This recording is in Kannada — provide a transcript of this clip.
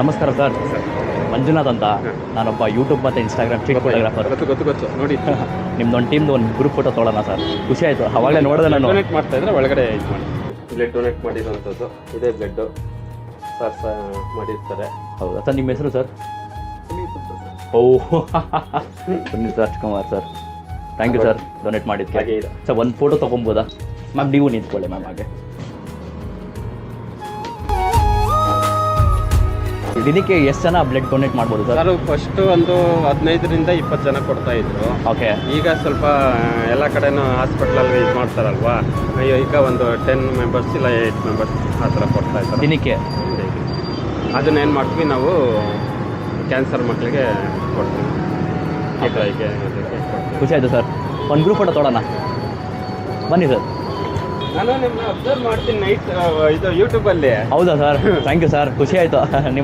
ನಮಸ್ಕಾರ ಸರ್. ಮಂಜುನಾಥ್ ಅಂತ. ನಾನೊಬ್ಬ ಯೂಟ್ಯೂಬ್ ಮತ್ತು ಇನ್ಸ್ಟಾಗ್ರಾಮ್ ಚಿಕ್ಕ ಫೋಟೋಗ್ರಾಫರ್. ಗೊತ್ತು ನೋಡಿ. ನಿಮ್ದೊಂದು ಟೀಮ್ದು ಒಂದು ಗ್ರೂಪ್ ಫೋಟೋ ತೊಗೊಳ್ಳೋಣ ಸರ್. ಖುಷಿ ಆಯಿತು. ಅವಾಗಲೇ ನೋಡಿದೆ ನಾನು. ಡೊನೇಟ್ ಮಾಡ್ತಾ ಇದ್ರೆ ಒಳಗಡೆ ಇದು ಮಾಡಿ ಬ್ಲಡ್ ಡೊನೇಟ್ ಮಾಡಿರೋಂಥದ್ದು ಇದೇ ಬ್ಲಡ್ಡು ಸರ್ ಮಾಡಿರ್ತಾರೆ. ಹೌದಾ ಸರ್? ನಿಮ್ಮ ಹೆಸರು ಸರ್? ಓ Puneeth Rajkumar sir. Thank you sir donate ಮಾಡಿದ್ದಕ್ಕೆ. ಹಾಗೆ ಇದೆ ಸರ್ ಒಂದು ಫೋಟೋ ತೊಗೊಬೋದಾ ಮ್ಯಾಮ್? ನೀವು ನಿಂತ್ಕೊಳ್ಳಿ ಮ್ಯಾಮ್. ಹಾಗೆ ದಿನಕ್ಕೆ ಎಷ್ಟು ಜನ ಬ್ಲಡ್ ಡೊನೇಟ್ ಮಾಡ್ಬೋದು ಸರ್? ಸರ್ ಫಸ್ಟು ಒಂದು 15ರಿಂದ 20 ಜನ ಕೊಡ್ತಾ ಇದ್ರು. ಓಕೆ. ಈಗ ಸ್ವಲ್ಪ ಎಲ್ಲ ಕಡೆನೂ ಹಾಸ್ಪಿಟ್ಲಲ್ಲಿ ಇದು ಮಾಡ್ತಾರಲ್ವಾ, ಈಗ ಒಂದು 10 ಮೆಂಬರ್ಸ್ ಇಲ್ಲ 8 ಮೆಂಬರ್ಸ್ ಆ ಥರ ಕೊಡ್ತಾ ಇದ್ದಾರೆ ದಿನಕ್ಕೆ. ಅದನ್ನೇನು ಮಾಡ್ತೀವಿ ನಾವು ಕ್ಯಾನ್ಸರ್ ಮಕ್ಕಳಿಗೆ ಕೊಡ್ತೀವಿ. ಅದಕ್ಕೆ ಖುಷಿ ಆಯಿತು ಸರ್. ಒಂದು ಗ್ರೂಪ್ ಫೋಟೋ ತೊಗೊಳ್ಳೋಣ ಬನ್ನಿ ಸರ್. ನಾನು ನಿಮ್ಮನ್ನ ಅಬ್ಸರ್ವ್ ಮಾಡ್ತೀನಿ ನೈಟ್ ಇದು ಯೂಟ್ಯೂಬಲ್ಲಿ. ಹೌದಾ ಸರ್? Thank you sir. ಖುಷಿ ಆಯಿತು. ನಿಮ್ಮ